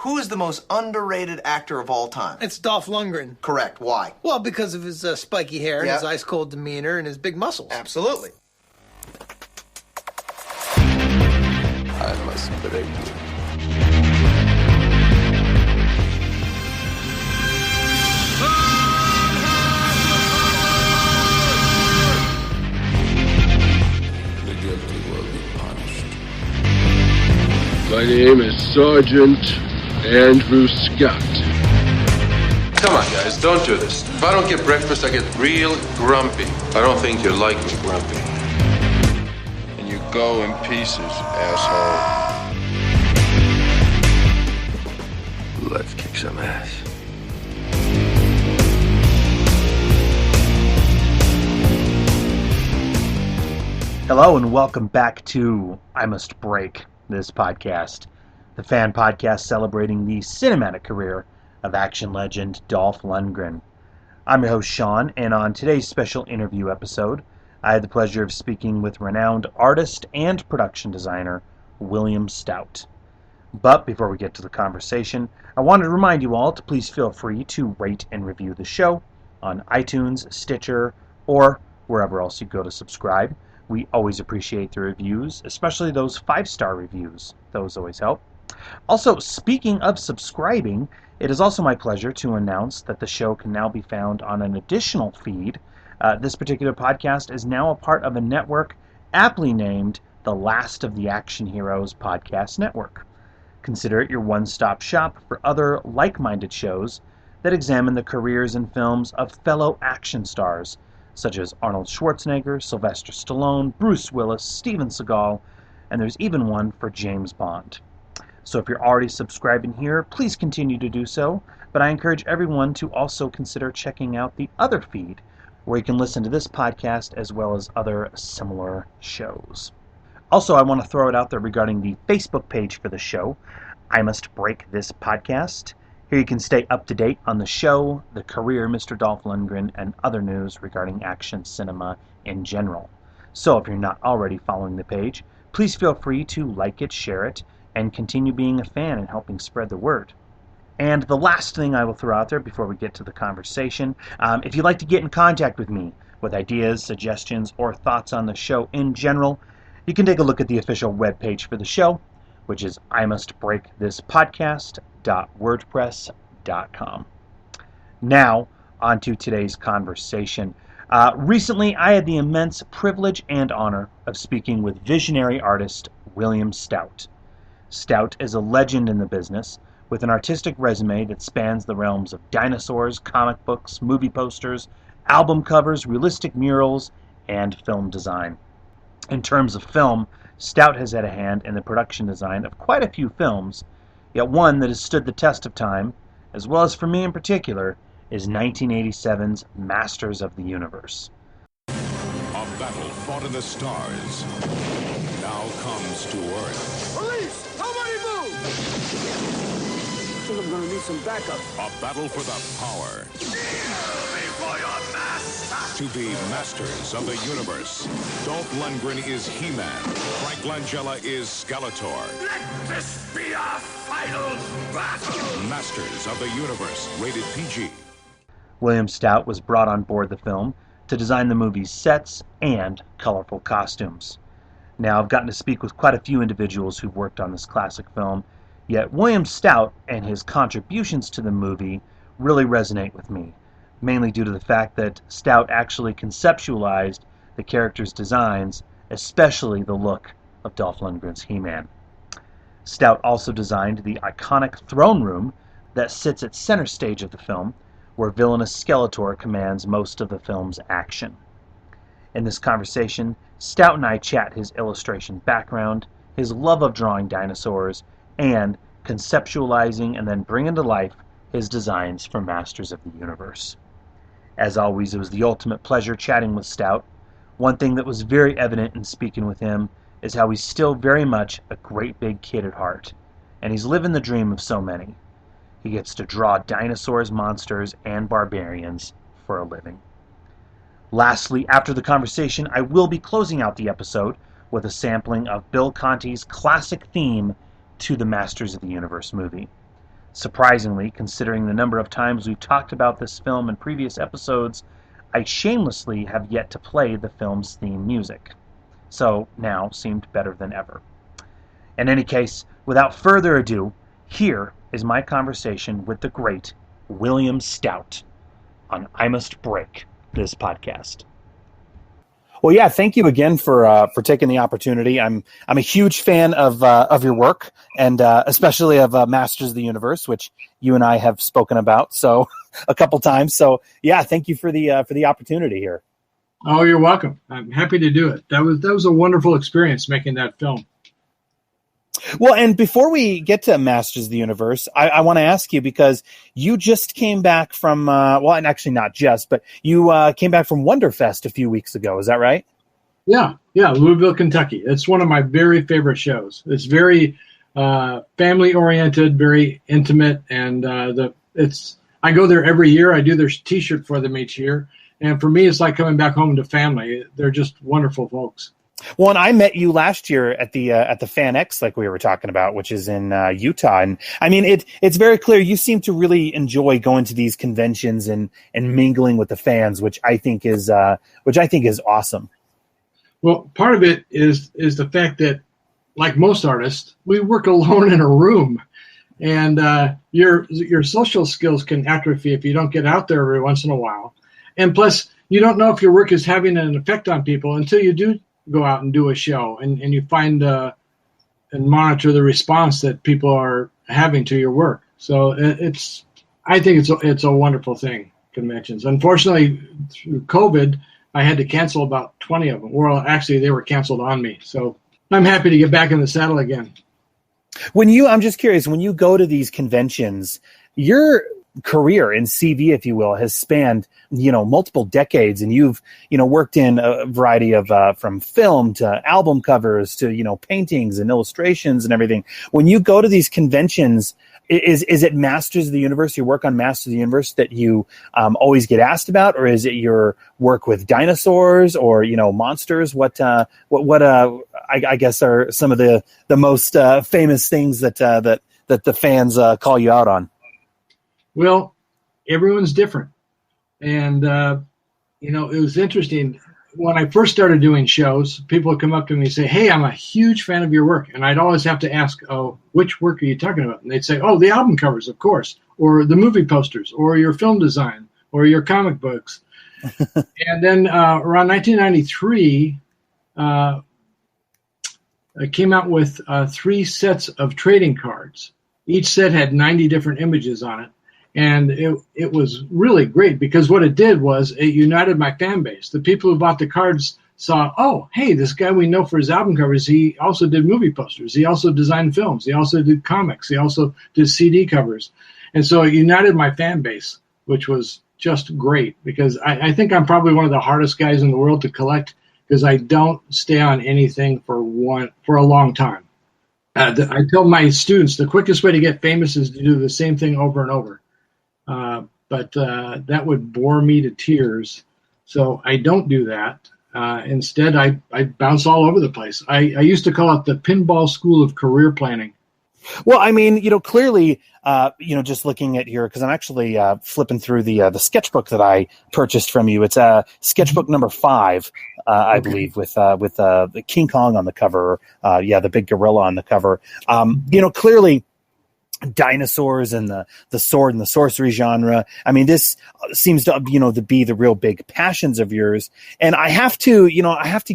Who is the most underrated actor of all time? It's Dolph Lundgren. Correct. Why? Well, because of his spiky hair, and his ice-cold demeanor, and his big muscles. Absolutely. I must break you. The guilty will be punished. My name is Sergeant Andrew Scott. Come on, guys, don't do this. If I don't get breakfast, I get real grumpy. I don't think you like me grumpy. And you go in pieces, asshole. Let's kick some ass. Hello and welcome back to I Must Break This Podcast, the fan podcast celebrating the cinematic career of action legend Dolph Lundgren. I'm your host Sean, and on today's special interview episode, I had the pleasure of speaking with renowned artist and production designer William Stout. But before we get to the conversation, I wanted to remind you all to please feel free to rate and review the show on iTunes, Stitcher, or wherever else you go to subscribe. We always appreciate the reviews, especially those 5-star reviews. Those always help. Also, speaking of subscribing, it is also my pleasure to announce that the show can now be found on an additional feed. This particular podcast is now a part of a network aptly named the Last of the Action Heroes Podcast Network. Consider it your one-stop shop for other like-minded shows that examine the careers and films of fellow action stars, such as Arnold Schwarzenegger, Sylvester Stallone, Bruce Willis, Steven Seagal, and there's even one for James Bond. So if you're already subscribing here, please continue to do so, but I encourage everyone to also consider checking out the other feed, where you can listen to this podcast as well as other similar shows. Also, I want to throw it out there regarding the Facebook page for the show, I Must Break This Podcast. Here you can stay up to date on the show, the career of Mr. Dolph Lundgren, and other news regarding action cinema in general. So if you're not already following the page, please feel free to like it, share it, and continue being a fan and helping spread the word. And the last thing I will throw out there before we get to the conversation, if you'd like to get in contact with me with ideas, suggestions, or thoughts on the show in general, you can take a look at the official webpage for the show, which is imustbreakthispodcast.wordpress.com. Now, on to today's conversation. Recently, I had the immense privilege and honor of speaking with visionary artist William Stout. Stout is a legend in the business, with an artistic resume that spans the realms of dinosaurs, comic books, movie posters, album covers, realistic murals, and film design. In terms of film, Stout has had a hand in the production design of quite a few films, yet one that has stood the test of time, as well as for me in particular, is 1987's Masters of the Universe. A battle fought in the stars now comes to Earth. Police! Nobody move! I think I'm gonna need some backup. A battle for the power to be masters of the universe. Dolph Lundgren is He-Man. Frank Langella is Skeletor. Let this be our final battle! Masters of the Universe, rated PG. William Stout was brought on board the film to design the movie's sets and colorful costumes. Now, I've gotten to speak with quite a few individuals who've worked on this classic film, yet William Stout and his contributions to the movie really resonate with me, mainly due to the fact that Stout actually conceptualized the characters' designs, especially the look of Dolph Lundgren's He-Man. Stout also designed the iconic throne room that sits at center stage of the film, where villainous Skeletor commands most of the film's action. In this conversation, Stout and I chat his illustration background, his love of drawing dinosaurs, and conceptualizing and then bringing to life his designs for Masters of the Universe. As always, it was the ultimate pleasure chatting with Stout. One thing that was very evident in speaking with him is how he's still very much a great big kid at heart, and he's living the dream of so many. He gets to draw dinosaurs, monsters, and barbarians for a living. Lastly, after the conversation, I will be closing out the episode with a sampling of Bill Conti's classic theme to the Masters of the Universe movie. Surprisingly, considering the number of times we've talked about this film in previous episodes, I shamelessly have yet to play the film's theme music. So now seemed better than ever. In any case, without further ado, here is my conversation with the great William Stout on I Must Break This Podcast. Well, yeah, thank you again for taking the opportunity. I'm a huge fan of your work, and especially of Masters of the Universe, which you and I have spoken about a couple times. So yeah, thank you for the opportunity here. Oh, you're welcome. I'm happy to do it. That was a wonderful experience making that film. Well, and before we get to Masters of the Universe, I want to ask you, because you just came back from, and actually not just, but you came back from Wonderfest a few weeks ago. Is that right? Yeah, Louisville, Kentucky. It's one of my very favorite shows. It's very family-oriented, very intimate, and I go there every year. I do their T-shirt for them each year, and for me, it's like coming back home to family. They're just wonderful folks. Well, and I met you last year at the Fan X, like we were talking about, which is in Utah, and I mean it's very clear you seem to really enjoy going to these conventions and mingling with the fans, which I think is awesome. Well, part of it is the fact that, like most artists, we work alone in a room, and your social skills can atrophy if you don't get out there every once in a while, and plus you don't know if your work is having an effect on people until you do go out and do a show, and you find and monitor the response that people are having to your work. So I think it's a wonderful thing, conventions. Unfortunately, through COVID, I had to cancel about 20 of them. Well, actually, they were canceled on me. So I'm happy to get back in the saddle again. I'm just curious, when you go to these conventions, your career in CV, if you will, has spanned, multiple decades, and you've, worked in a variety of, from film to album covers to, paintings and illustrations and everything. When you go to these conventions, is it Masters of the Universe, your work on Masters of the Universe, that you always get asked about, or is it your work with dinosaurs or, monsters? What I guess are some of the most famous things that the fans call you out on? Well, everyone's different. And, it was interesting. When I first started doing shows, people would come up to me and say, "Hey, I'm a huge fan of your work." And I'd always have to ask, "Oh, which work are you talking about?" And they'd say, "Oh, the album covers, of course, or the movie posters, or your film design, or your comic books." And then around 1993, I came out with 3 sets of trading cards. Each set had 90 different images on it. And it was really great, because what it did was it united my fan base. The people who bought the cards saw, oh, hey, this guy we know for his album covers, he also did movie posters. He also designed films. He also did comics. He also did CD covers. And so it united my fan base, which was just great, because I think I'm probably one of the hardest guys in the world to collect, because I don't stay on anything for a long time. I tell my students the quickest way to get famous is to do the same thing over and over. But that would bore me to tears. So I don't do that. Instead, I bounce all over the place. I used to call it the pinball school of career planning. Well, I mean, clearly, just looking at because I'm actually flipping through the sketchbook that I purchased from you. It's sketchbook number 5, I believe, with the King Kong on the cover. The big gorilla on the cover. Clearly, dinosaurs and the sword and the sorcery genre. I mean, this seems to to be the real big passions of yours. And I have to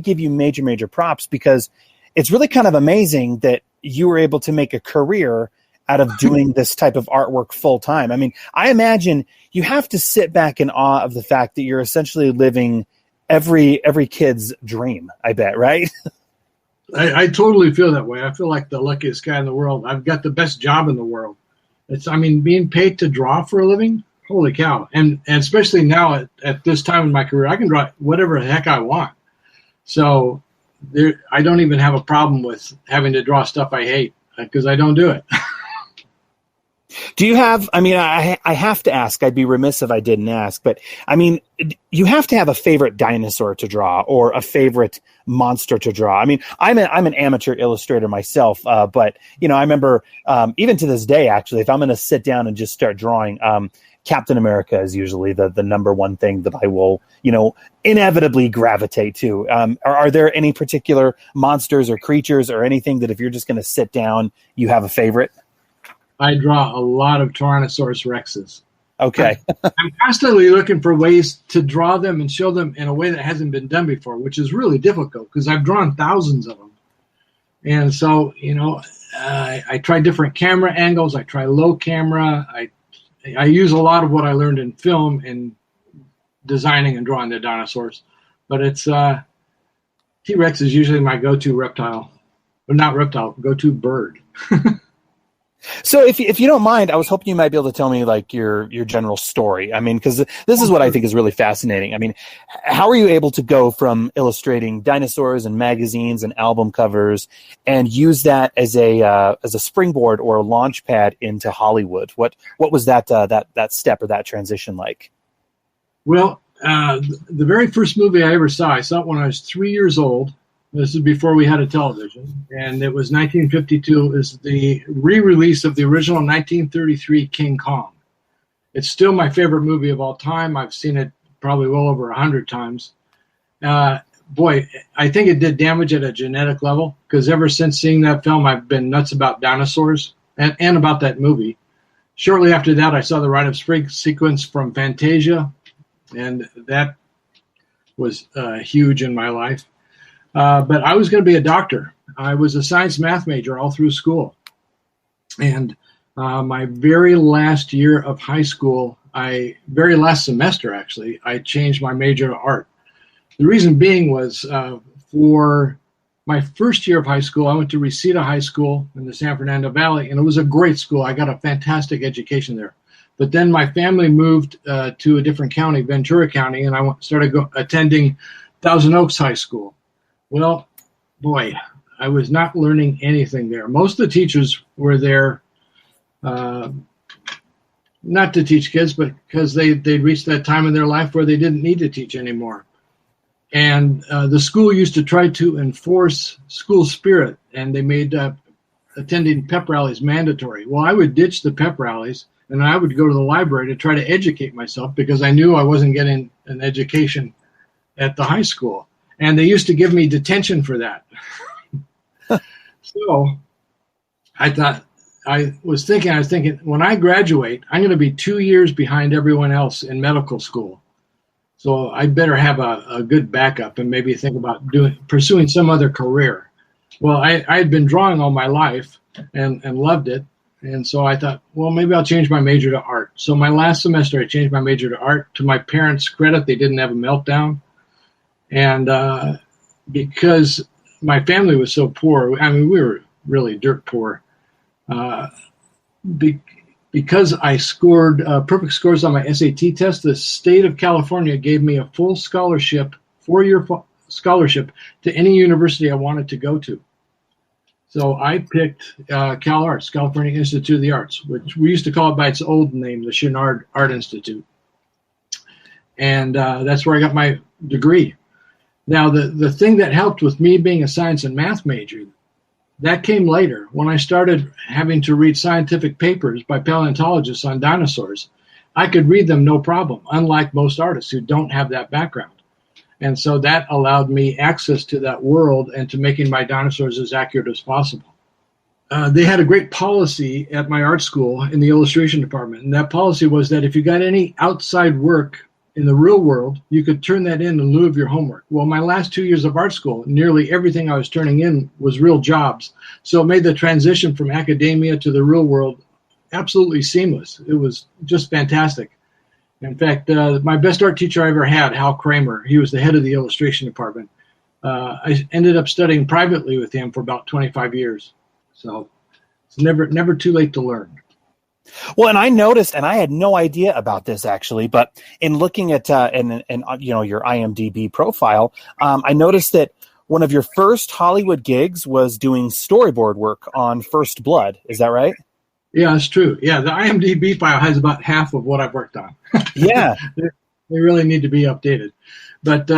give you major props, because it's really kind of amazing that you were able to make a career out of doing this type of artwork full time. I mean, I imagine you have to sit back in awe of the fact that you're essentially living every kid's dream, I bet, right? I totally feel that way. I feel like the luckiest guy in the world. I've got the best job in the world. Being paid to draw for a living, holy cow. And especially now at this time in my career, I can draw whatever the heck I want. So I don't even have a problem with having to draw stuff I hate, because I don't do it. Do you have, I mean, I have to ask, I'd be remiss if I didn't ask, but I mean, you have to have a favorite dinosaur to draw or a favorite monster to draw. I mean, I'm an amateur illustrator myself, but, you know, I remember even to this day, actually, if I'm going to sit down and just start drawing, Captain America is usually the number one thing that I will, you know, inevitably gravitate to. Are there any particular monsters or creatures or anything that if you're just going to sit down, you have a favorite? I draw a lot of Tyrannosaurus Rexes. Okay. I'm constantly looking for ways to draw them and show them in a way that hasn't been done before, which is really difficult because I've drawn thousands of them. And so, you know, I try different camera angles. I try low camera. I use a lot of what I learned in film in designing and drawing the dinosaurs. But it's T-Rex is usually my go-to reptile. Or not reptile, go-to bird. So if you don't mind, I was hoping you might be able to tell me like your general story. I mean, because this is what I think is really fascinating. I mean, how are you able to go from illustrating dinosaurs and magazines and album covers and use that as a springboard or a launch pad into Hollywood? What was that step or that transition like? Well, the very first movie I ever saw it when I was 3 years old. This is before we had a television, and it was 1952. Is the re-release of the original 1933 King Kong. It's still my favorite movie of all time. I've seen it probably well over 100 times. Boy, I think it did damage at a genetic level because ever since seeing that film, I've been nuts about dinosaurs and about that movie. Shortly after that, I saw the Rite of Spring sequence from Fantasia, and that was huge in my life. But I was going to be a doctor. I was a science math major all through school. And my very last year of high school, very last semester actually, I changed my major to art. The reason being was for my first year of high school, I went to Reseda High School in the San Fernando Valley, and it was a great school. I got a fantastic education there. But then my family moved to a different county, Ventura County, and I started attending Thousand Oaks High School. Well, boy, I was not learning anything there. Most of the teachers were there not to teach kids, but because they'd reached that time in their life where they didn't need to teach anymore. And the school used to try to enforce school spirit, and they made attending pep rallies mandatory. Well, I would ditch the pep rallies, and I would go to the library to try to educate myself because I knew I wasn't getting an education at the high school. And they used to give me detention for that. So I was thinking, when I graduate, I'm going to be 2 years behind everyone else in medical school. So I better have a good backup and maybe think about pursuing some other career. Well, I had been drawing all my life and loved it. And so I thought, well, maybe I'll change my major to art. So my last semester, I changed my major to art. To my parents' credit, they didn't have a meltdown. And because my family was so poor, I mean, we were really dirt poor. Because I scored perfect scores on my SAT test, the state of California gave me a full scholarship, 4-year scholarship to any university I wanted to go to. So I picked Cal Arts, California Institute of the Arts, which we used to call it by its old name, the Chenard Art Institute. And that's where I got my degree. Now, the thing that helped with me being a science and math major, that came later when I started having to read scientific papers by paleontologists on dinosaurs. I could read them no problem, unlike most artists who don't have that background. And so that allowed me access to that world and to making my dinosaurs as accurate as possible. They had a great policy at my art school in the illustration department. And that policy was that if you got any outside work in the real world, you could turn that in lieu of your homework. Well, my last 2 years of art school, nearly everything I was turning in was real jobs. So it made the transition from academia to the real world absolutely seamless. It was just fantastic. In fact, my best art teacher I ever had, Hal Kramer, he was the head of the illustration department. I ended up studying privately with him for about 25 years. So it's never too late to learn. Well, and I noticed, and I had no idea about this actually, but in looking at and you know, your IMDb profile, I noticed that one of your first Hollywood gigs was doing storyboard work on First Blood. Is that right? Yeah, it's true. Yeah, the IMDb file has about half of what I've worked on. Yeah. They really need to be updated. But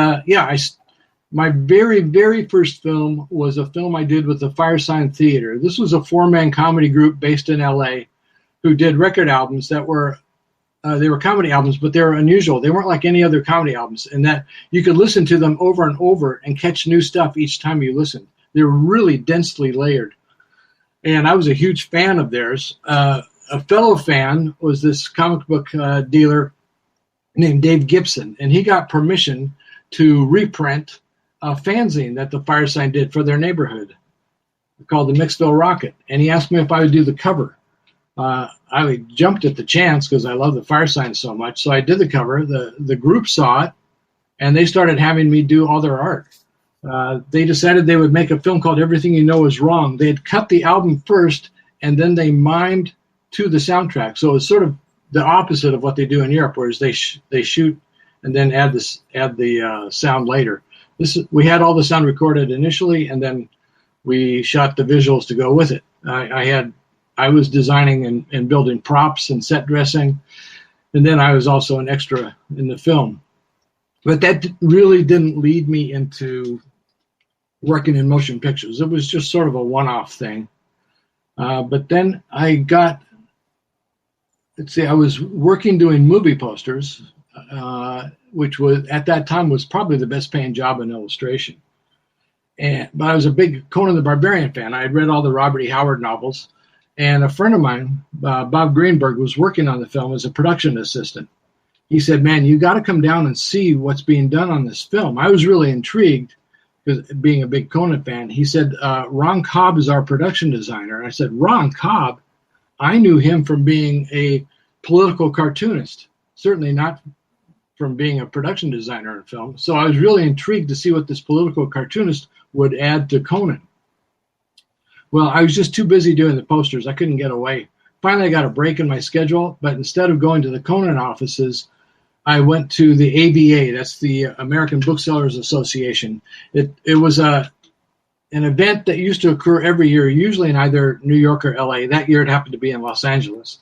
my very, very first film was a film I did with the Firesign Theater. This was a 4-man comedy group based in LA who did record albums that were they were comedy albums, but they were unusual. They weren't like any other comedy albums in that you could listen to them over and over and catch new stuff each time you listened. They were really densely layered. And I was a huge fan of theirs. A fellow fan was this comic book dealer named Dave Gibson, and he got permission to reprint a fanzine that the Firesign did for their neighborhood called the Mixville Rocket. And he asked me if I would do the cover. I jumped at the chance because I love the Firesign so much. So I did the cover. The group saw it, and they started having me do all their art. They decided they would make a film called Everything You Know Is Wrong. They had cut the album first, and then they mimed to the soundtrack. So it's sort of the opposite of what they do in Europe, whereas they shoot and then add the sound later. We had all the sound recorded initially, and then we shot the visuals to go with it. I was designing and building props and set dressing, and then I was also an extra in the film. But that really didn't lead me into working in motion pictures. It was just sort of a one-off thing. But then I was working doing movie posters, which was at that time was probably the best paying job in illustration. But I was a big Conan the Barbarian fan. I had read all the Robert E. Howard novels, and a friend of mine, Bob Greenberg, was working on the film as a production assistant. He said, "Man, you got to come down and see what's being done on this film." I was really intrigued because being a big Conan fan. He said, "Ron Cobb is our production designer." And I said, "Ron Cobb? I knew him from being a political cartoonist, certainly not from being a production designer in film." So I was really intrigued to see what this political cartoonist would add to Conan. Well, I was just too busy doing the posters. I couldn't get away. Finally, I got a break in my schedule, but instead of going to the Conan offices, I went to the ABA. That's the American Booksellers Association. It was an event that used to occur every year, usually in either New York or LA. That year it happened to be in Los Angeles.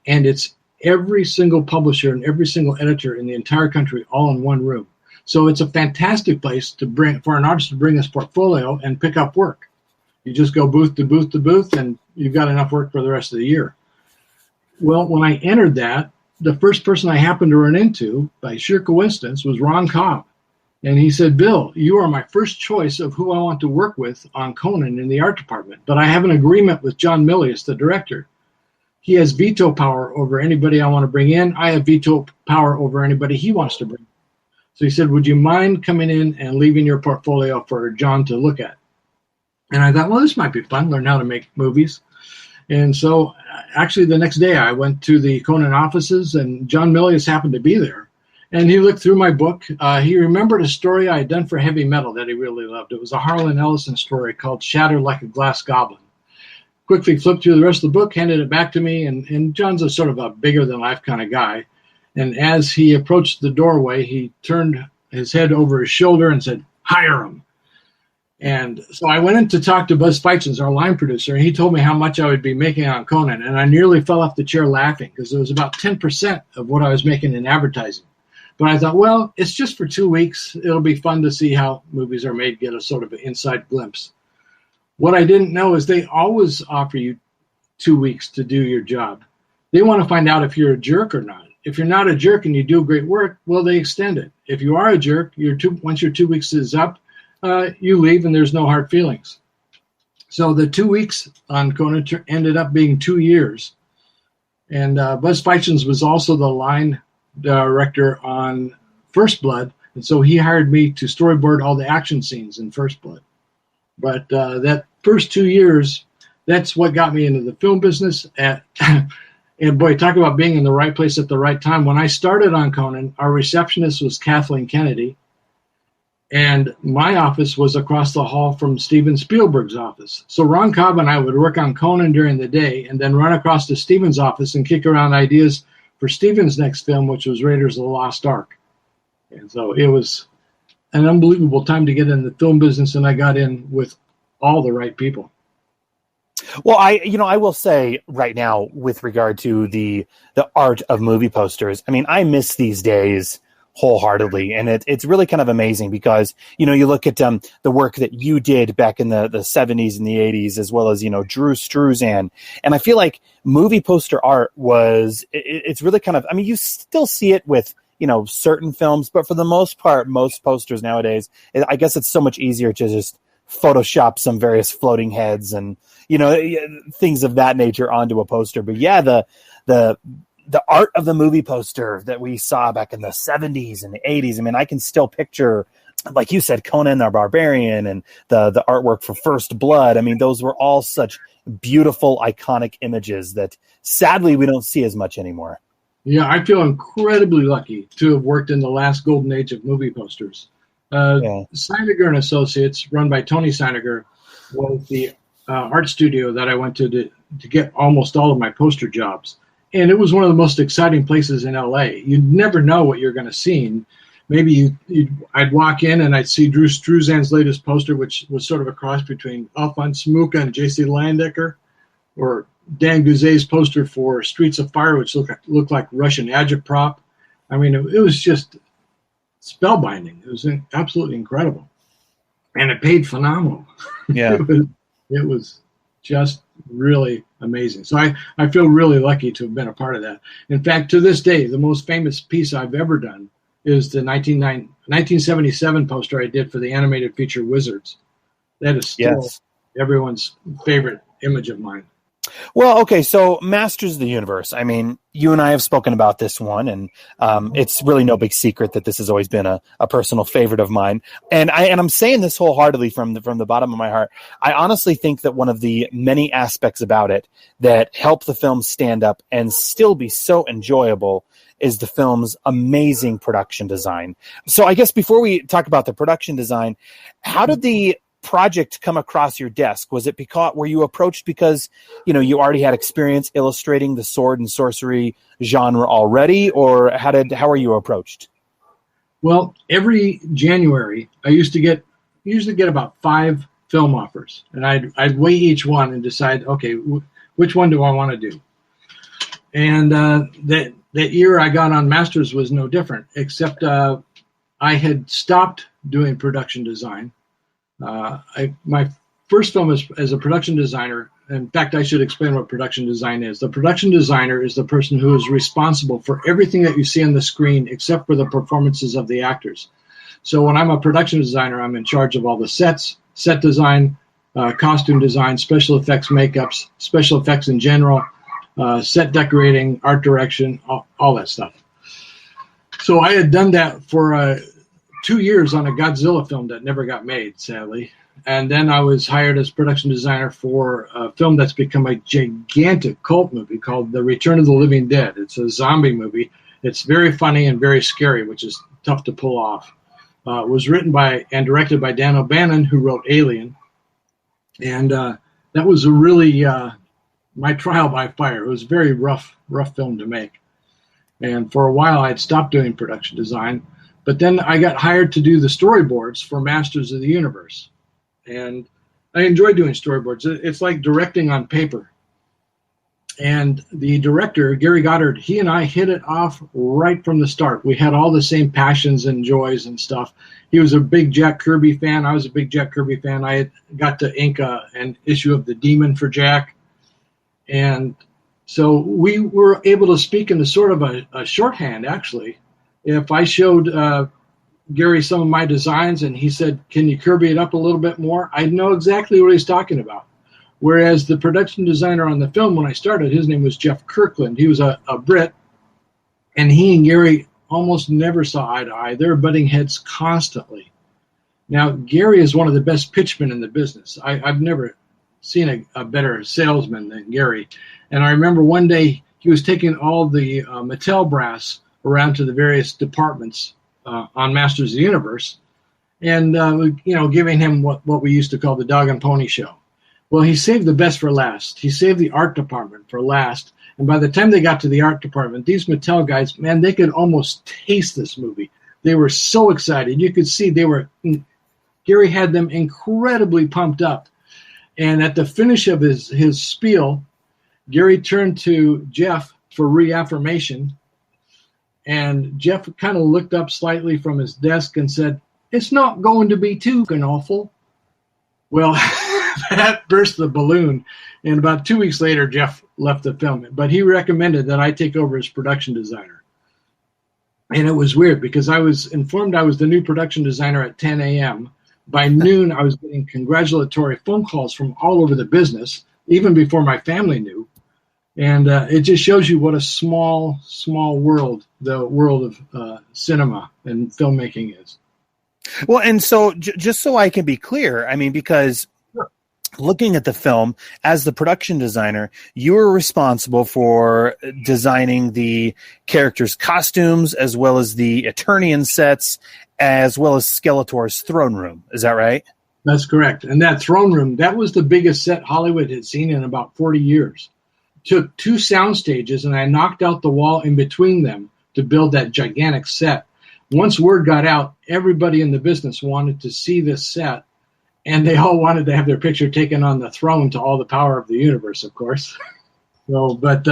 And it's every single publisher and every single editor in the entire country all in one room. So it's a fantastic place for an artist to bring his portfolio and pick up work. You just go booth to booth to booth, and you've got enough work for the rest of the year. Well, when I entered that, the first person I happened to run into, by sheer coincidence, was Ron Cobb. And he said, "Bill, you are my first choice of who I want to work with on Conan in the art department, but I have an agreement with John Milius, the director. He has veto power over anybody I want to bring in. I have veto power over anybody he wants to bring." So he said, "Would you mind coming in and leaving your portfolio for John to look at?" And I thought, well, this might be fun, learn how to make movies. And so actually the next day I went to the Conan offices, and John Milius happened to be there. And he looked through my book. He remembered a story I had done for heavy metal that he really loved. It was a Harlan Ellison story called Shattered Like a Glass Goblin. Quickly flipped through the rest of the book, handed it back to me, and John's a sort of a bigger-than-life kind of guy. And as he approached the doorway, he turned his head over his shoulder and said, "Hire him." And so I went in to talk to Buzz Feitzens, our line producer, and he told me how much I would be making on Conan. And I nearly fell off the chair laughing because it was about 10% of what I was making in advertising. But I thought, well, it's just for 2 weeks. It'll be fun to see how movies are made, get a sort of an inside glimpse. What I didn't know is they always offer you 2 weeks to do your job. They want to find out if you're a jerk or not. If you're not a jerk and you do great work, well, they extend it. If you are a jerk, once your 2 weeks is up, you leave and there's no hard feelings. So the 2 weeks on Conan ended up being 2 years. And Buzz Feitzens was also the line director on First Blood. And so he hired me to storyboard all the action scenes in First Blood. But that first 2 years, that's what got me into the film business. And boy, talk about being in the right place at the right time. When I started on Conan, our receptionist was Kathleen Kennedy. And my office was across the hall from Steven Spielberg's office. So Ron Cobb and I would work on Conan during the day and then run across to Steven's office and kick around ideas for Steven's next film, which was Raiders of the Lost Ark. And so it was an unbelievable time to get in the film business, and I got in with all the right people. Well, I will say right now with regard to the art of movie posters, I mean, I miss these days wholeheartedly, and it's really kind of amazing because you look at the work that you did back in the 70s and the 80s, as well as Drew Struzan, and I feel like movie poster art it's really kind of, I mean, you still see it with certain films, but for the most part, most posters nowadays, I guess it's so much easier to just Photoshop some various floating heads and things of that nature onto a poster. But yeah, the art of the movie poster that we saw back in the 70s and the 80s, I mean, I can still picture, like you said, Conan the Barbarian and the artwork for First Blood. I mean, those were all such beautiful, iconic images that sadly we don't see as much anymore. Yeah, I feel incredibly lucky to have worked in the last golden age of movie posters. Seiniger and Associates, run by Tony Seiniger, was the art studio that I went to get almost all of my poster jobs. And it was one of the most exciting places in LA. You'd never know what you're going to see. Maybe I'd walk in and I'd see Drew Struzan's latest poster, which was sort of a cross between Alphonse Mucha and J.C. Landecker, or Dan Gouzet's poster for Streets of Fire, which looked like Russian agitprop. I mean, it was just spellbinding. It was absolutely incredible. And it paid phenomenal. Yeah. It was just really amazing. So I feel really lucky to have been a part of that. In fact, to this day, the most famous piece I've ever done is the 1977 poster I did for the animated feature Wizards. That is still everyone's favorite image of mine. Well, okay, so Masters of the Universe. I mean, you and I have spoken about this one, and it's really no big secret that this has always been a personal favorite of mine. And I'm saying this wholeheartedly from the bottom of my heart. I honestly think that one of the many aspects about it that help the film stand up and still be so enjoyable is the film's amazing production design. So I guess before we talk about the production design, how did the project come across your desk? Was it were you approached because you already had experience illustrating the sword and sorcery genre already, or how are you approached? Well, every January I usually get about 5 film offers, and I'd weigh each one and decide, okay, which one do I want to do? And that year I got on Masters was no different, except I had stopped doing production design. My first film as a production designer, in fact, I should explain what production design is. The production designer is the person who is responsible for everything that you see on the screen except for the performances of the actors. So when I'm a production designer, I'm in charge of all the sets, set design, costume design, special effects, makeups, special effects in general, set decorating, art direction, all that stuff. So I had done that for 2 years on a Godzilla film that never got made, sadly. And then I was hired as production designer for a film that's become a gigantic cult movie called The Return of the Living Dead. It's a zombie movie. It's very funny and very scary, which is tough to pull off. It was written by and directed by Dan O'Bannon, who wrote Alien. And that was a really my trial by fire. It was a very rough film to make. And for a while, I'd stopped doing production design. But then I got hired to do the storyboards for Masters of the Universe. And I enjoy doing storyboards. It's like directing on paper. And the director, Gary Goddard, he and I hit it off right from the start. We had all the same passions and joys and stuff. He was a big Jack Kirby fan. I was a big Jack Kirby fan. I had got to ink an issue of The Demon for Jack. And so we were able to speak in a sort of a shorthand, actually. If I showed Gary some of my designs and he said, can you Kirby it up a little bit more? I'd know exactly what he's talking about. Whereas the production designer on the film, when I started, his name was Jeff Kirkland. He was a Brit, and he and Gary almost never saw eye to eye. They were butting heads constantly. Now, Gary is one of the best pitchmen in the business. I've never seen a better salesman than Gary. And I remember one day he was taking all the Mattel brass around to the various departments on Masters of the Universe, and giving him what we used to call the dog and pony show. Well, he saved the best for last. He saved the art department for last. And by the time they got to the art department, these Mattel guys, man, they could almost taste this movie. They were so excited. You could see Gary had them incredibly pumped up. And at the finish of his spiel, Gary turned to Jeff for reaffirmation. And Jeff kind of looked up slightly from his desk and said, "It's not going to be too awful." Well, that burst the balloon. And about 2 weeks later, Jeff left the film. But he recommended that I take over as production designer. And it was weird because I was informed I was the new production designer at 10 a.m. By noon, I was getting congratulatory phone calls from all over the business, even before my family knew. And it just shows you what a small world the world of cinema and filmmaking is. Well, and so just so I can be clear, I mean, because looking at the film as the production designer, you were responsible for designing the characters' costumes as well as the Eternian sets, as well as Skeletor's throne room. Is that right? That's correct. And that throne room, that was the biggest set Hollywood had seen in about 40 years. Took 2 sound stages, and I knocked out the wall in between them to build that gigantic set. Once word got out, everybody in the business wanted to see this set, and they all wanted to have their picture taken on the throne to all the power of the universe, of course. So, but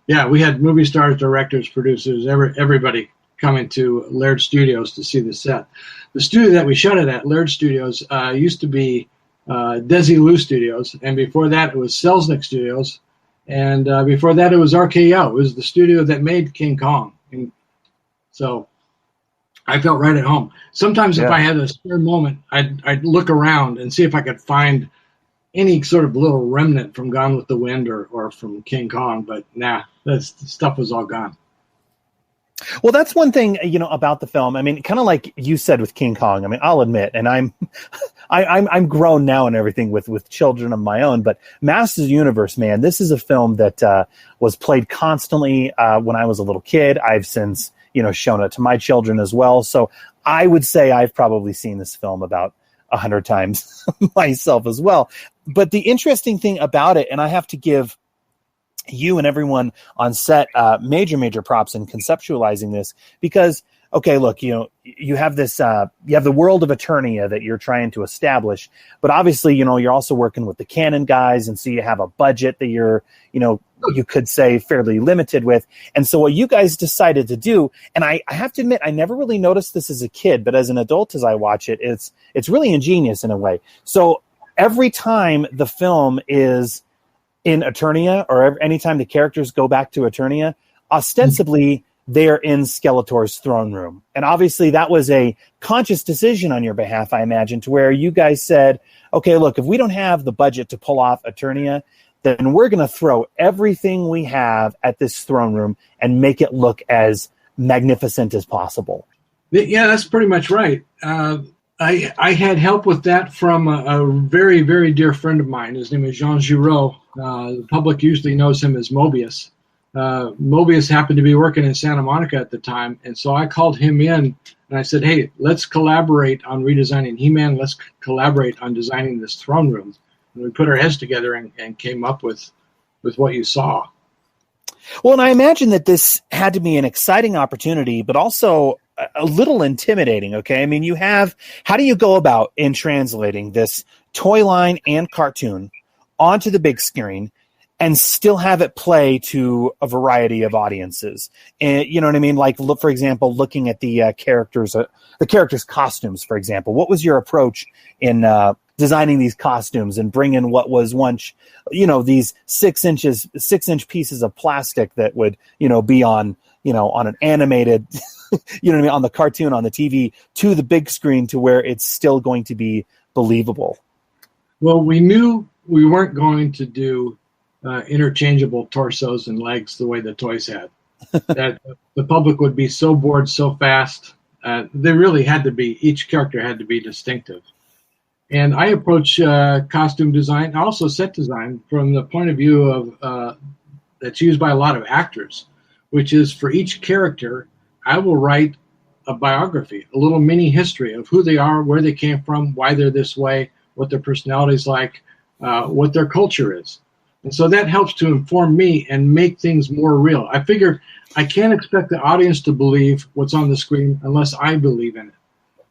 yeah, we had movie stars, directors, producers, everybody coming to Laird Studios to see the set. The studio that we shot it at, Laird Studios, used to be Desilu Studios, and before that it was Selznick Studios, and before that it was RKO. It was the studio that made King Kong. And so I felt right at home. Sometimes if I had a spare moment, I'd look around and see if I could find any sort of little remnant from Gone with the Wind or from King Kong, but nah, that stuff was all gone. Well, that's one thing, about the film. I mean, kind of like you said with King Kong. I mean, I'll admit, and I'm grown now and everything with children of my own, but Masters of the Universe, man, this is a film that was played constantly when I was a little kid. I've since, shown it to my children as well. So I would say I've probably seen this film about 100 times myself as well. But the interesting thing about it, and I have to give you and everyone on set major props in conceptualizing this, because okay, look, you have this you have the world of Eternia that you're trying to establish, but obviously you're also working with the canon guys, and so you have a budget that you're you could say fairly limited with. And so what you guys decided to do, and I have to admit I never really noticed this as a kid, but as an adult as I watch it, it's really ingenious in a way. So every time the film is in Eternia, or anytime the characters go back to Eternia, ostensibly they're in Skeletor's throne room. And obviously that was a conscious decision on your behalf, I imagine, to where you guys said, okay, look, if we don't have the budget to pull off Eternia, then we're going to throw everything we have at this throne room and make it look as magnificent as possible. Yeah, that's pretty much right. I had help with that from a very, very dear friend of mine. His name is Jean Giraud. The public usually knows him as Mobius. Mobius happened to be working in Santa Monica at the time, and so I called him in, and I said, hey, let's collaborate on redesigning He-Man. Let's collaborate on designing this throne room. And we put our heads together and came up with what you saw. Well, and I imagine that this had to be an exciting opportunity, but also a little intimidating, okay? I mean, how do you go about in translating this toy line and cartoon onto the big screen and still have it play to a variety of audiences? And you know what I mean? Like, look, for example, looking at the characters' costumes, for example. What was your approach in designing these costumes and bringing what was once, these 6-inch pieces of plastic that would, be on an animated, on the cartoon, on the TV, to the big screen to where it's still going to be believable? Well, we knew we weren't going to do interchangeable torsos and legs the way the toys had. That the public would be so bored so fast. They really had to be, each character had to be distinctive. And I approach costume design, also set design, from the point of view of that's used by a lot of actors, which is for each character, I will write a biography, a little mini history of who they are, where they came from, why they're this way, what their personality is like, what their culture is. And so that helps to inform me and make things more real. I figure I can't expect the audience to believe what's on the screen unless I believe in it.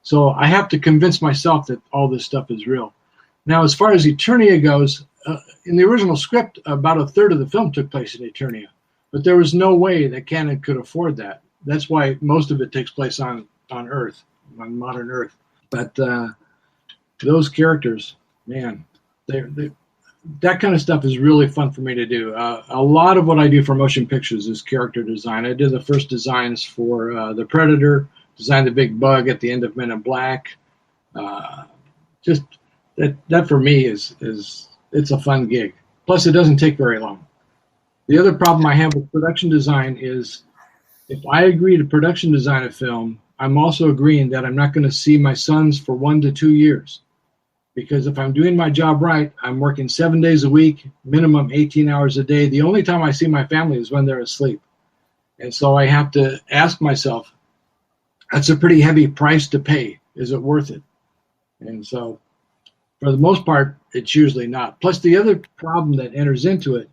So I have to convince myself that all this stuff is real. Now, as far as Eternia goes, in the original script, about a third of the film took place in Eternia, but there was no way that Canon could afford that. That's why most of it takes place on Earth, on modern Earth. But those characters, man, that kind of stuff is really fun for me to do. A lot of what I do for motion pictures is character design. I did the first designs for The Predator, designed the big bug at the end of Men in Black. Just that for me is it's a fun gig. Plus, it doesn't take very long. The other problem I have with production design is if I agree to production design a film, I'm also agreeing that I'm not going to see my sons for 1 to 2 years. Because if I'm doing my job right, I'm working 7 days a week, minimum 18 hours a day. The only time I see my family is when they're asleep. And so I have to ask myself, that's a pretty heavy price to pay. Is it worth it? And so for the most part, it's usually not. Plus, the other problem that enters into it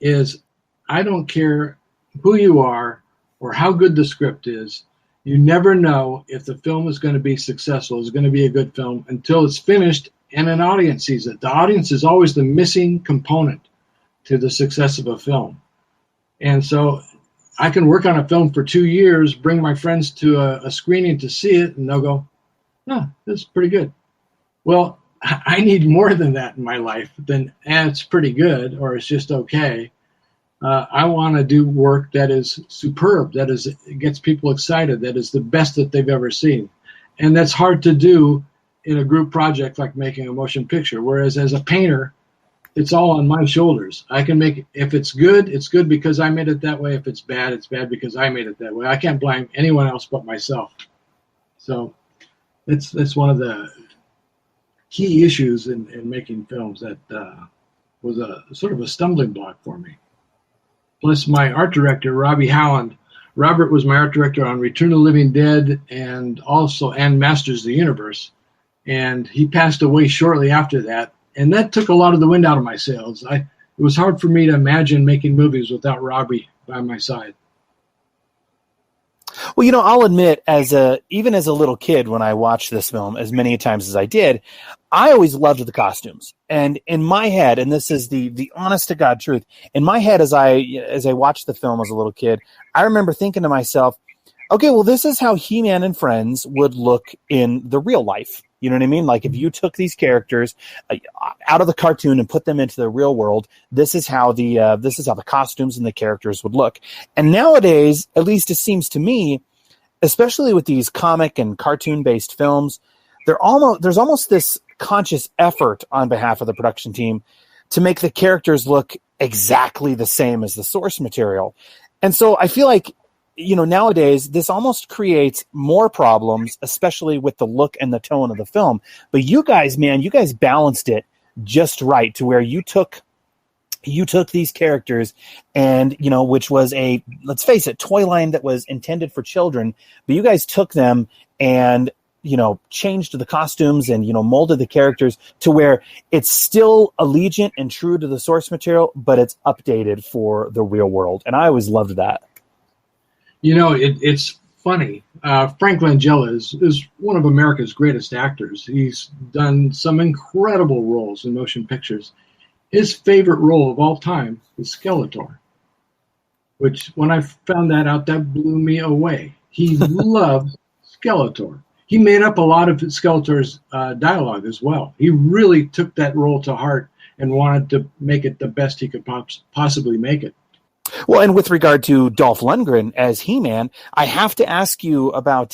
is I don't care who you are or how good the script is. You never know if the film is going to be successful, is going to be a good film until it's finished and an audience sees it. The audience is always the missing component to the success of a film. And so I can work on a film for 2 years, bring my friends to a screening to see it, and they'll go, "No, this is pretty good." Well, I need more than that in my life than, it's pretty good or it's just okay. I want to do work that is superb, that is gets people excited, that is the best that they've ever seen. And that's hard to do in a group project like making a motion picture. Whereas as a painter, it's all on my shoulders. I can make, if it's good because I made it that way. If it's bad because I made it that way. I can't blame anyone else but myself. So that's one of the key issues in making films that was a sort of a stumbling block for me. Plus, my art director, Robbie Howland. Robert was my art director on Return of the Living Dead and Masters of the Universe. And he passed away shortly after that. And that took a lot of the wind out of my sails. It was hard for me to imagine making movies without Robbie by my side. Well, I'll admit, even as a little kid, when I watched this film as many times as I did, I always loved the costumes. And in my head, and this is the honest to God truth, in my head as I watched the film as a little kid, I remember thinking to myself, okay, well, this is how He-Man and Friends would look in the real life. You know what I mean? Like if you took these characters out of the cartoon and put them into the real world, this is how the costumes and the characters would look. And nowadays, at least it seems to me, especially with these comic and cartoon-based films, there's almost this conscious effort on behalf of the production team to make the characters look exactly the same as the source material. And so I feel like, nowadays this almost creates more problems, especially with the look and the tone of the film. But you guys balanced it just right to where you took these characters and, which was let's face it, toy line that was intended for children, but you guys took them and, changed the costumes and, molded the characters to where it's still allegiant and true to the source material, but it's updated for the real world. And I always loved that. It's funny. Frank Langella is one of America's greatest actors. He's done some incredible roles in motion pictures. His favorite role of all time is Skeletor, which when I found that out, that blew me away. He loved Skeletor. He made up a lot of Skeletor's dialogue as well. He really took that role to heart and wanted to make it the best he could possibly make it. Well, and with regard to Dolph Lundgren as He-Man, I have to ask you about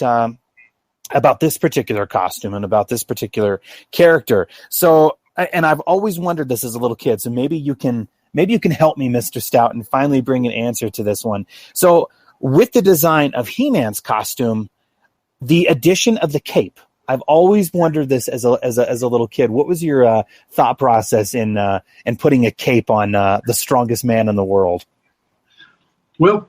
this particular costume and about this particular character. So, and I've always wondered this as a little kid. So maybe you can help me, Mr. Stout, and finally bring an answer to this one. So, with the design of He-Man's costume, the addition of the cape, I've always wondered this as a little kid. What was your thought process in putting a cape on the strongest man in the world? Well,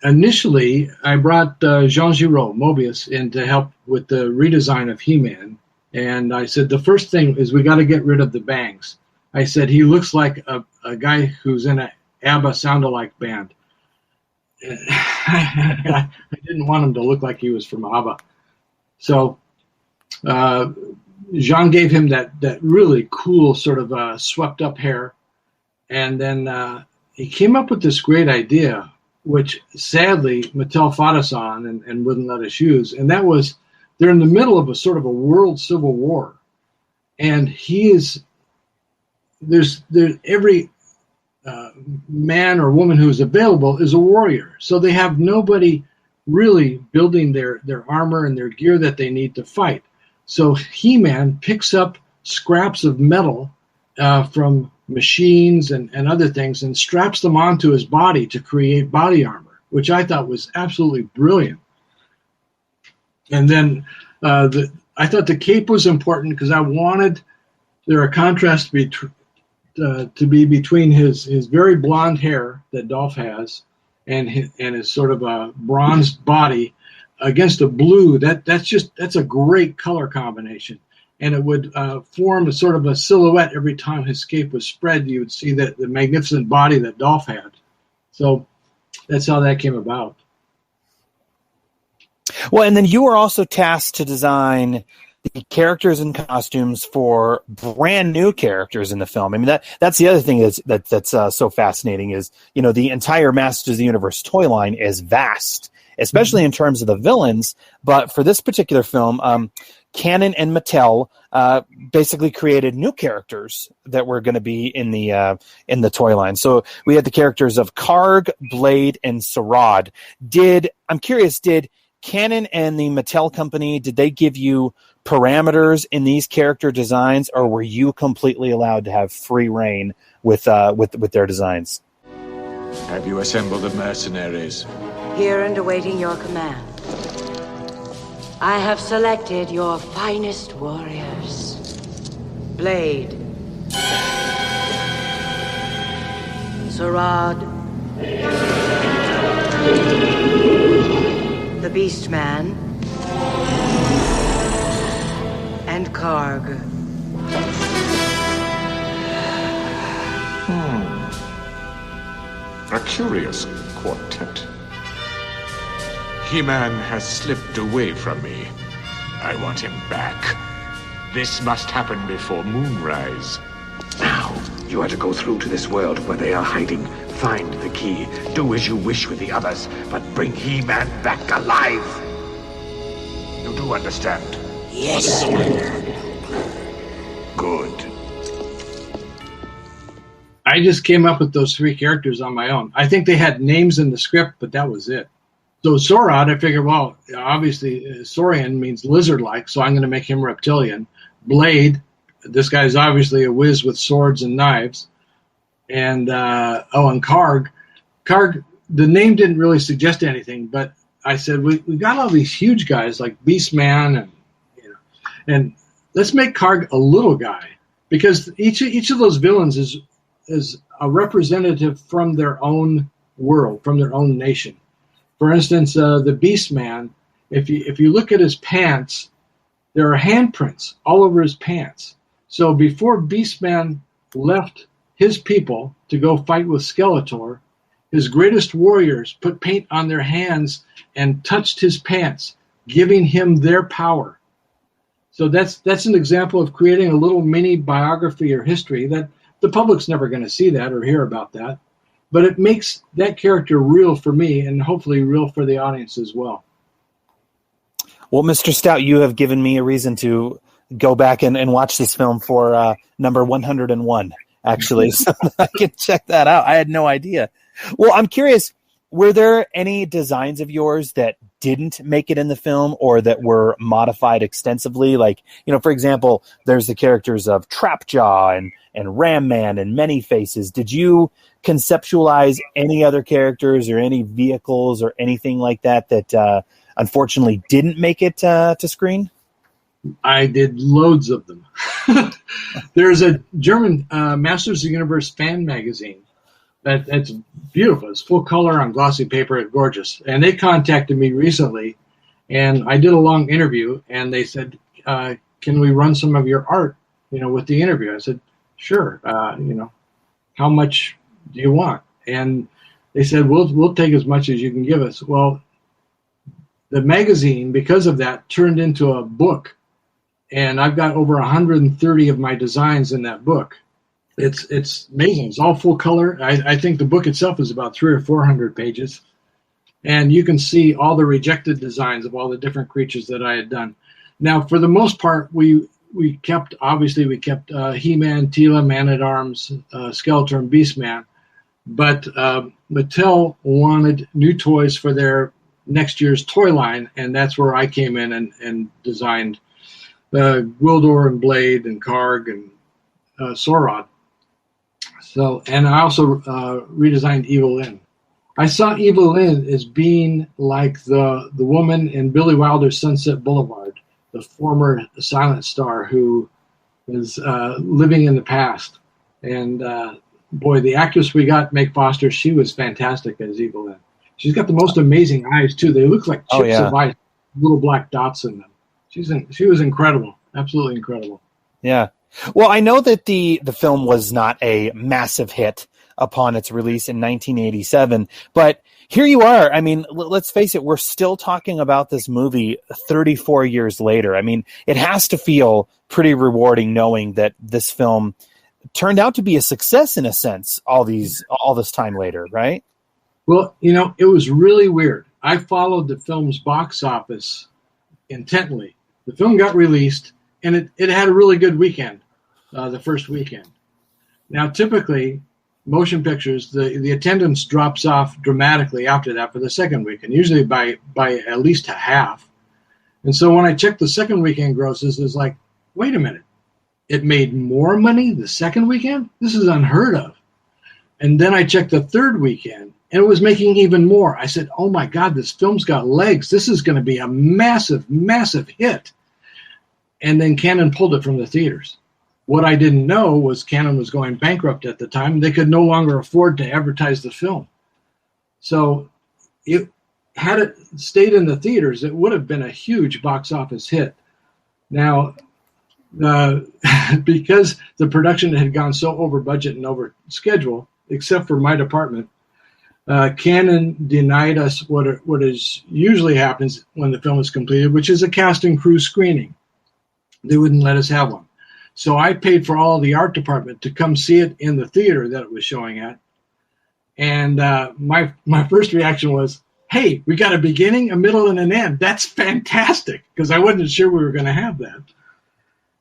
initially, I brought Jean Giraud, Mobius, in to help with the redesign of He-Man. And I said, the first thing is we got to get rid of the bangs. I said, he looks like a guy who's in an ABBA sound-alike band. I didn't want him to look like he was from ABBA. So Jean gave him that really cool sort of swept up hair. And then he came up with this great idea, which sadly Mattel fought us on and wouldn't let us use. And that was, they're in the middle of a sort of a world civil war. And there's every man or woman who is available is a warrior. So they have nobody really building their armor and their gear that they need to fight. So He-Man picks up scraps of metal from machines and other things and straps them onto his body to create body armor, which I thought was absolutely brilliant. And then I thought the cape was important because I wanted there a contrast to be between his very blonde hair that Dolph has and his sort of a bronzed body against a blue. That's a great color combination. And it would form a sort of a silhouette every time his cape was spread. You would see the magnificent body that Dolph had. So that's how that came about. Well, and then you were also tasked to design the characters and costumes for brand new characters in the film. I mean, that's the other thing that's so fascinating is, the entire Masters of the Universe toy line is vast, especially in terms of the villains. But for this particular film, Canon and Mattel basically created new characters that were going to be in the toy line. So we had the characters of Karg, Blade, and Storied. I'm curious, did Canon and the Mattel company, did they give you parameters in these character designs, or were you completely allowed to have free reign with their designs? Have you assembled the mercenaries? Here and awaiting your command. I have selected your finest warriors. Blade. Storied. The Beastman. And Karg. A curious quartet. He-Man has slipped away from me. I want him back. This must happen before moonrise. Now, you are to go through to this world where they are hiding. Find the key. Do as you wish with the others, but bring He-Man back alive. You do understand? Yes. Good. I just came up with those three characters on my own. I think they had names in the script, but that was it. So Storied, I figured, well, obviously Saurian means lizard-like, so I'm going to make him reptilian. Blade, this guy's obviously a whiz with swords and knives. And and Karg. Karg, the name didn't really suggest anything, but I said we got all these huge guys like Beastman and let's make Karg a little guy, because each of those villains is a representative from their own world, from their own nation. For instance, the Beastman, if you look at his pants, there are handprints all over his pants. So before Beastman left his people to go fight with Skeletor, his greatest warriors put paint on their hands and touched his pants, giving him their power. So that's an example of creating a little mini biography or history that the public's never going to see that or hear about that. But it makes that character real for me and hopefully real for the audience as well. Well, Mr. Stout, you have given me a reason to go back and watch this film for number 101, actually. So I can check that out. I had no idea. Well, I'm curious, were there any designs of yours that didn't make it in the film or that were modified extensively? Like, for example, there's the characters of Trapjaw and Ram Man and Many Faces. Did you conceptualize any other characters or any vehicles or anything like that unfortunately didn't make it to screen? I did loads of them. There's a German Masters of the Universe fan magazine that's beautiful. It's full color on glossy paper. It's gorgeous. And they contacted me recently, and I did a long interview, and they said, can we run some of your art, with the interview? I said, sure. How much do you want? And they said, we'll take as much as you can give us. Well, the magazine, because of that, turned into a book And I've got over 130 of my designs in that book. It's amazing. It's all full color. I think the book itself is about 300 or 400 pages. And you can see all the rejected designs of all the different creatures that I had done. Now, for the most part, we kept He-Man, Tila, Man-at-Arms, Skeletor, and Beastman. But Mattel wanted new toys for their next year's toy line, and that's where I came in and designed Gwildor and Blade and Karg and Sorod. So, and I also redesigned Evil Lyn. I saw Evil Lyn as being like the woman in Billy Wilder's Sunset Boulevard, the former silent star who is living in the past. And boy, the actress we got, Meg Foster, she was fantastic as Evil Lyn. She's got the most amazing eyes too. They look like chips of ice, little black dots in them. She was incredible, absolutely incredible. Yeah. Well, I know that the film was not a massive hit upon its release in 1987, but here you are. I mean, let's face it, we're still talking about this movie 34 years later. I mean, it has to feel pretty rewarding knowing that this film turned out to be a success in a sense all this time later, right? Well, it was really weird. I followed the film's box office intently. The film got released, and it had a really good weekend, the first weekend. Now, typically, motion pictures, the attendance drops off dramatically after that for the second weekend, usually by at least a half. And so when I checked the second weekend grosses, it's like, wait a minute, it made more money the second weekend? This is unheard of. And then I checked the third weekend, and it was making even more. I said, oh my God, this film's got legs. This is going to be a massive, massive hit. And then Canon pulled it from the theaters. What I didn't know was Canon was going bankrupt at the time. They could no longer afford to advertise the film. So had it stayed in the theaters, it would have been a huge box office hit. Now, because the production had gone so over budget and over schedule, except for my department, Canon denied us what is usually happens when the film is completed, which is a cast and crew screening. They wouldn't let us have one. So I paid for all the art department to come see it in the theater that it was showing at. And my first reaction was, hey, we got a beginning, a middle, and an end. That's fantastic, because I wasn't sure we were going to have that.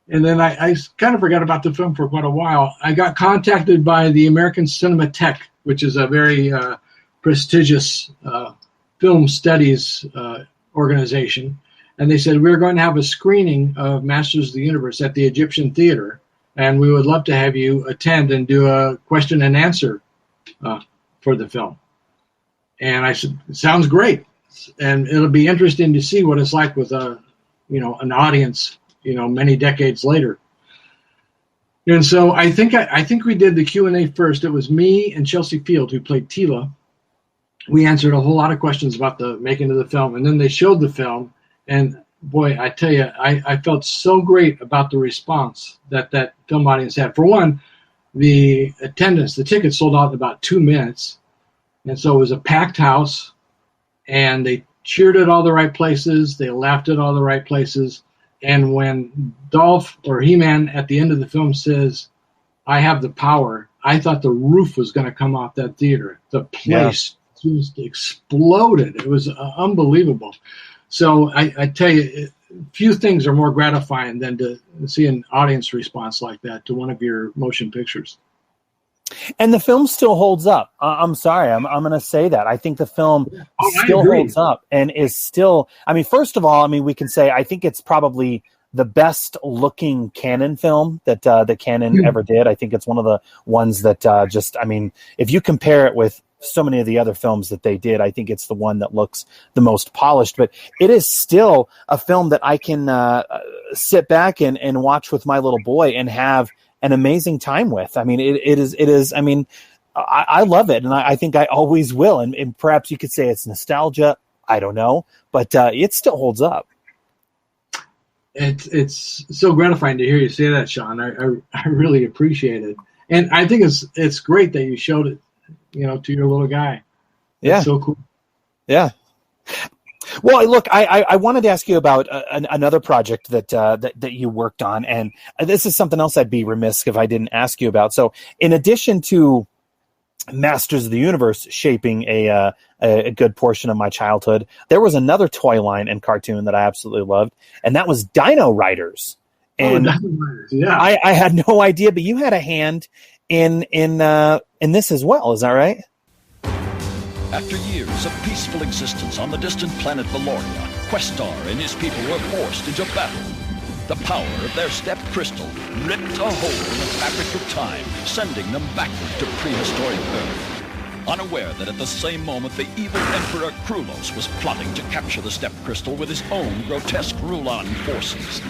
And then I kind of forgot about the film for quite a while. I got contacted by the American Cinematheque, which is a very prestigious film studies organization. And they said, we're going to have a screening of Masters of the Universe at the Egyptian Theater, and we would love to have you attend and do a question and answer for the film. And I said, sounds great. And it'll be interesting to see what it's like with an audience, many decades later. And so I think we did the Q&A first. It was me and Chelsea Field, who played Tila. We answered a whole lot of questions about the making of the film, and then they showed the film. And boy, I tell you, I felt so great about the response that film audience had. For one, the attendance, the tickets sold out in about 2 minutes. And so it was a packed house, and they cheered at all the right places. They laughed at all the right places. And when Dolph or He-Man at the end of the film says, I have the power, I thought the roof was going to come off that theater. The place just exploded. It was unbelievable. So I tell you, few things are more gratifying than to see an audience response like that to one of your motion pictures. And the film still holds up. I'm sorry, I'm going to say that. I think the film still holds up and is still, first of all, we can say I think it's probably the best looking Canon film that Canon ever did. I think it's one of the ones that if you compare it with so many of the other films that they did, I think it's the one that looks the most polished, but it is still a film that I can sit back and watch with my little boy and have an amazing time with. It is. I love it. And I think I always will. And perhaps you could say it's nostalgia. I don't know, but it still holds up. It's so gratifying to hear you say that, Sean. I really appreciate it. And I think it's great that you showed it, to your little guy. Yeah. That's so cool. Yeah. Well, look, I wanted to ask you about another project that you worked on, and this is something else I'd be remiss if I didn't ask you about. So, in addition to Masters of the Universe shaping a good portion of my childhood, there was another toy line and cartoon that I absolutely loved, and that was Dino Riders. And yeah, I had no idea, but you had a hand in this as well. Is that right? After years of peaceful existence on the distant planet Valoria, Questar and his people were forced into battle. The power of their step crystal ripped a hole in the fabric of time, sending them backward to prehistoric Earth. Unaware that at the same moment the evil Emperor Krulos was plotting to capture the step crystal with his own grotesque Rulon forces.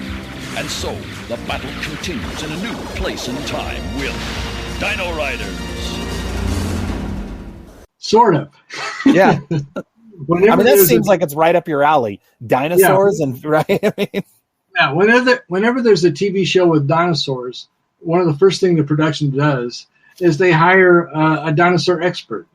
And so, the battle continues in a new place and time with Dino Riders. Sort of. Yeah. I mean, that seems like it's right up your alley. Dinosaurs and right. I mean, yeah. Whenever there's a TV show with dinosaurs, one of the first things the production does is they hire a dinosaur expert,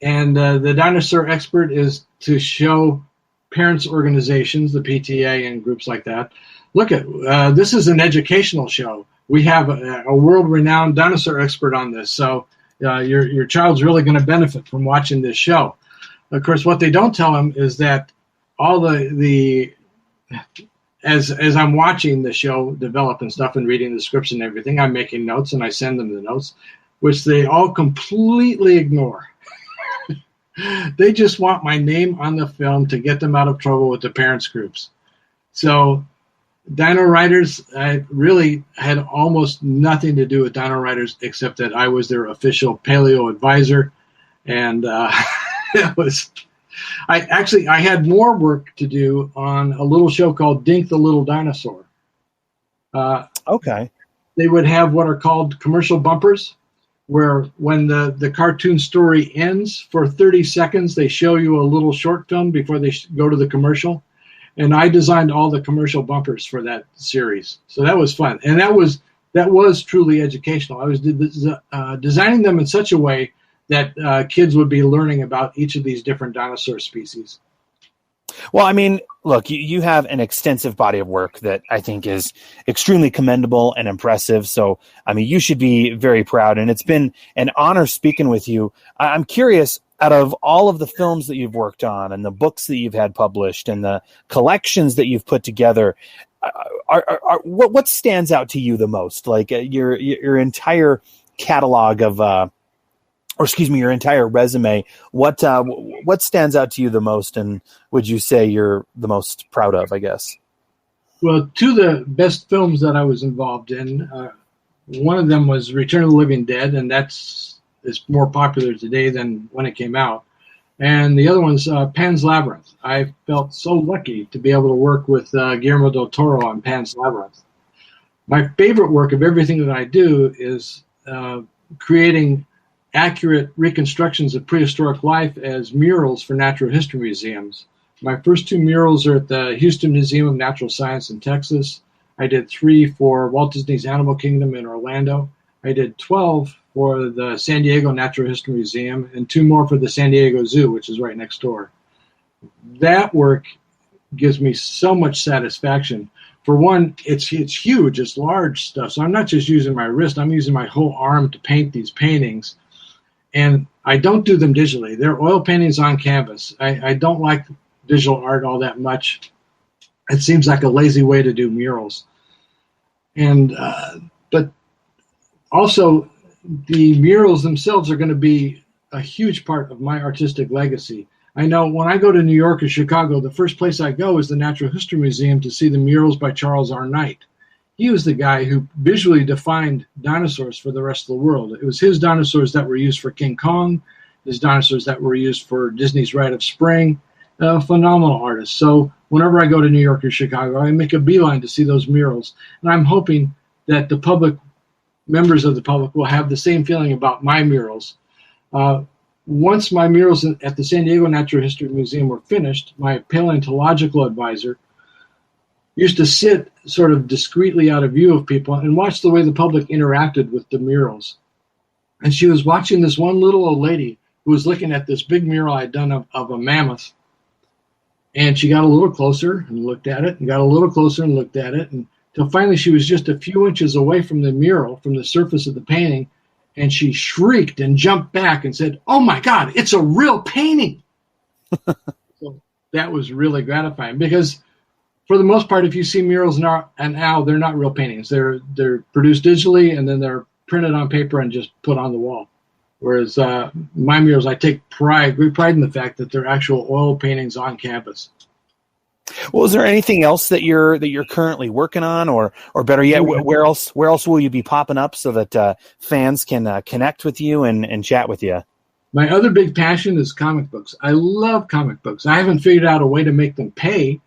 and the dinosaur expert is to show parents' organizations, the PTA and groups like that, look at this is an educational show. We have a world-renowned dinosaur expert on this, so. Your child's really going to benefit from watching this show. Of course, what they don't tell them is that all the as I'm watching the show develop and stuff and reading the scripts and everything, I'm making notes and I send them the notes, which they all completely ignore. They just want my name on the film to get them out of trouble with the parents groups. So Dino Riders, I really had almost nothing to do with Dino Riders except that I was their official paleo advisor, and it was. I had more work to do on a little show called Dink the Little Dinosaur. Okay. They would have what are called commercial bumpers, where when the cartoon story ends for 30 seconds, they show you a little short film before they go to the commercial. And I designed all the commercial bumpers for that series. So that was fun. And that was truly educational. I was designing them in such a way that kids would be learning about each of these different dinosaur species. Well, I mean, look, you have an extensive body of work that I think is extremely commendable and impressive. So, I mean, you should be very proud. And it's been an honor speaking with you. I'm curious, out of all of the films that you've worked on and the books that you've had published and the collections that you've put together, what stands out to you the most? Like your entire catalog of, your entire resume. What stands out to you the most, and would you say you're the most proud of? I guess. Well, two of the best films that I was involved in, one of them was Return of the Living Dead, and it's more popular today than when it came out. And the other one's Pan's Labyrinth. I felt so lucky to be able to work with Guillermo del Toro on Pan's Labyrinth. My favorite work of everything that I do is creating accurate reconstructions of prehistoric life as murals for natural history museums. My first two murals are at the Houston Museum of Natural Science in Texas. I did 3 for Walt Disney's Animal Kingdom in Orlando. I did 12 for the San Diego Natural History Museum, and 2 more for the San Diego Zoo, which is right next door. That work gives me so much satisfaction. For one, it's huge, it's large stuff. So I'm not just using my wrist, I'm using my whole arm to paint these paintings. And I don't do them digitally. They're oil paintings on canvas. I don't like digital art all that much. It seems like a lazy way to do murals. And but also, the murals themselves are going to be a huge part of my artistic legacy. I know when I go to New York or Chicago, the first place I go is the Natural History Museum to see the murals by Charles R. Knight. He was the guy who visually defined dinosaurs for the rest of the world. It was his dinosaurs that were used for King Kong, his dinosaurs that were used for Disney's Rite of Spring. Phenomenal artist. So whenever I go to New York or Chicago, I make a beeline to see those murals. And I'm hoping that the public, members of the public, will have the same feeling about my murals. Once my murals at the San Diego Natural History Museum were finished, my paleontological advisor used to sit sort of discreetly out of view of people and watch the way the public interacted with the murals. And she was watching this one little old lady who was looking at this big mural I'd done of a mammoth. And she got a little closer and looked at it, and got a little closer and looked at it, until finally she was just a few inches away from the mural, from the surface of the painting, and she shrieked and jumped back and said, "Oh my God, it's a real painting!" So that was really gratifying, because for the most part, if you see murals now, they're not real paintings. They're produced digitally, and then they're printed on paper and just put on the wall. Whereas my murals, I take great pride in the fact that they're actual oil paintings on canvas. Well, is there anything else that you're currently working on, or better yet, where else will you be popping up so that fans can connect with you and chat with you? My other big passion is comic books. I love comic books. I haven't figured out a way to make them pay,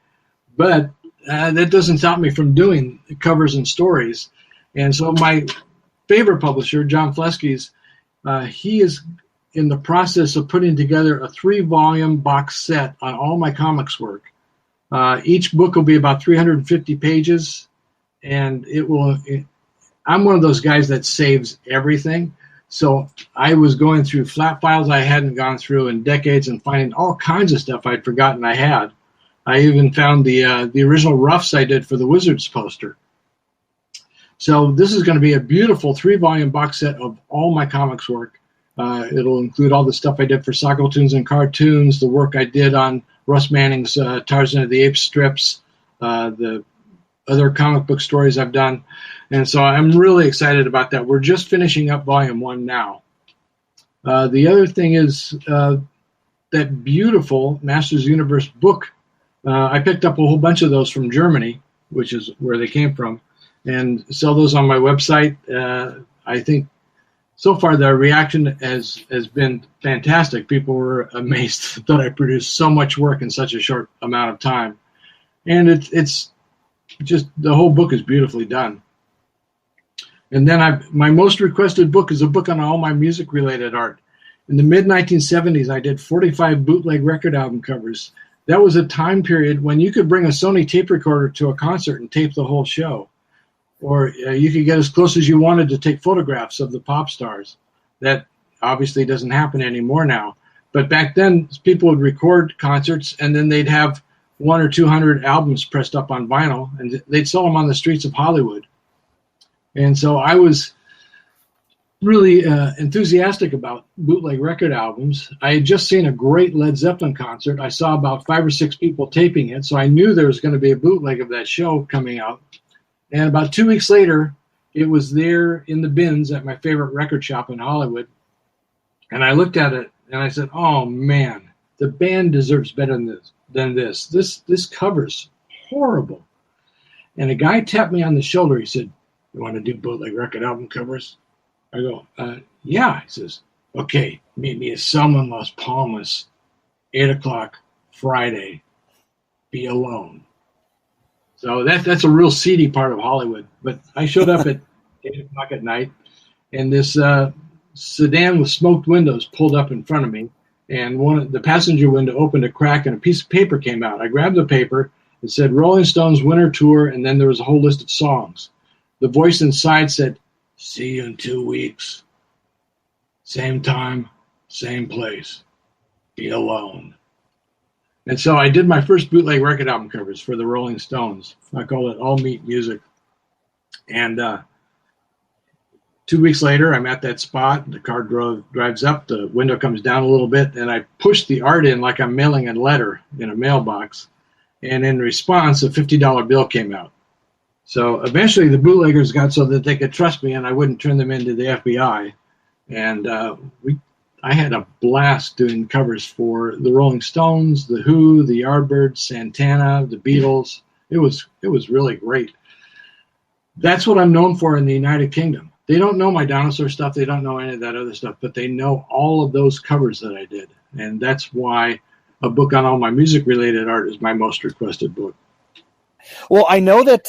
but that doesn't stop me from doing covers and stories. And so my favorite publisher, John Flesky's, he is in the process of putting together a 3-volume box set on all my comics work. Each book will be about 350 pages, and I'm one of those guys that saves everything. So I was going through flat files I hadn't gone through in decades and finding all kinds of stuff I'd forgotten I had. I even found the original roughs I did for the Wizards poster. So this is going to be a beautiful 3-volume box set of all my comics work. It'll include all the stuff I did for Sockletoons and cartoons, the work I did on Russ Manning's Tarzan of the Apes strips, the other comic book stories I've done. And so I'm really excited about that. We're just finishing up Volume 1 now. The other thing is that beautiful Masters of the Universe book. I picked up a whole bunch of those from Germany, which is where they came from, and sell those on my website. I think so far the reaction has been fantastic. People were amazed that I produced so much work in such a short amount of time. And it's just, the whole book is beautifully done. And then my most requested book is a book on all my music-related art. In the mid-1970s, I did 45 bootleg record album covers. That was a time period when you could bring a Sony tape recorder to a concert and tape the whole show. Or you could get as close as you wanted to take photographs of the pop stars. That obviously doesn't happen anymore now. But back then, people would record concerts, and then they'd have 100 or 200 albums pressed up on vinyl, and they'd sell them on the streets of Hollywood. And so I was really enthusiastic about bootleg record albums. I had just seen a great Led Zeppelin concert. I saw about 5 or 6 people taping it, so I knew there was going to be a bootleg of that show coming out. And about 2 weeks later, it was there in the bins at my favorite record shop in Hollywood. And I looked at it and I said, "Oh man, the band deserves better than this. This cover's horrible." And a guy tapped me on the shoulder. He said, "You want to do bootleg record album covers?" I go, "Yeah." He says, "Okay, meet me at Selma in Las Palmas, 8 o'clock Friday. Be alone." So that's a real seedy part of Hollywood. But I showed up at 8 o'clock at night, and this sedan with smoked windows pulled up in front of me, and the passenger window opened a crack, and a piece of paper came out. I grabbed the paper. It said Rolling Stones Winter Tour, and then there was a whole list of songs. The voice inside said, "See you in 2 weeks. Same time, same place. Be alone." And so I did my first bootleg record album covers for the Rolling Stones. I call it All Meat Music. And 2 weeks later, I'm at that spot. The car drives up. The window comes down a little bit. And I push the art in like I'm mailing a letter in a mailbox. And in response, a $50 bill came out. So eventually the bootleggers got so that they could trust me and I wouldn't turn them into the FBI. And I had a blast doing covers for the Rolling Stones, The Who, the Yardbirds, Santana, the Beatles. It was really great. That's what I'm known for in the United Kingdom. They don't know my dinosaur stuff. They don't know any of that other stuff, but they know all of those covers that I did. And that's why a book on all my music-related art is my most requested book. Well, I know that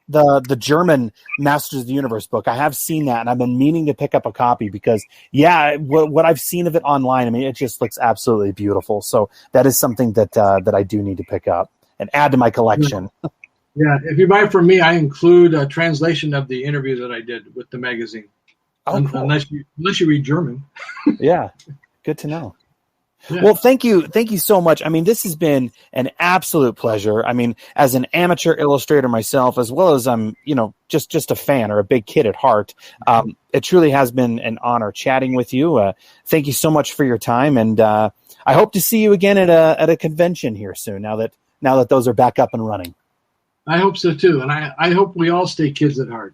the German Masters of the Universe book, I have seen that, and I've been meaning to pick up a copy because, what I've seen of it online, I mean, it just looks absolutely beautiful. So that is something that I do need to pick up and add to my collection. Yeah, if you buy it from me, I include a translation of the interview that I did with the magazine. Oh, cool. Unless you read German. Yeah, good to know. Yeah. Well, thank you so much. I mean, this has been an absolute pleasure. I mean, as an amateur illustrator myself, as well as I'm, just a fan or a big kid at heart, it truly has been an honor chatting with you. Thank you so much for your time, and I hope to see you again at a convention here soon. Now that those are back up and running. I hope so too, and I hope we all stay kids at heart.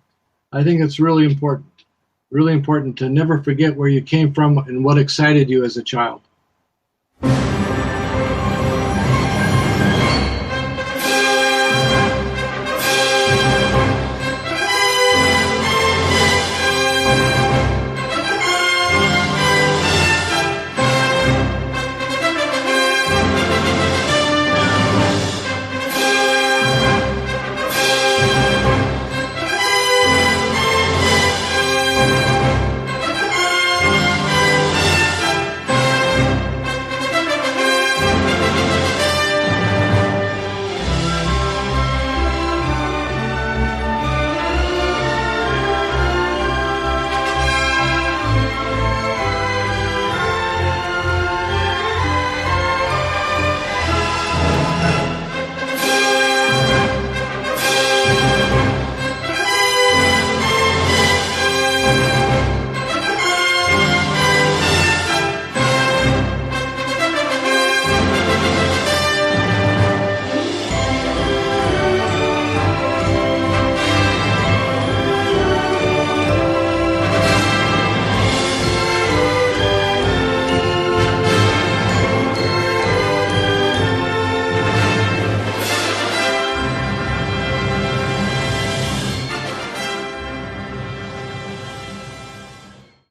I think it's really important to never forget where you came from and what excited you as a child.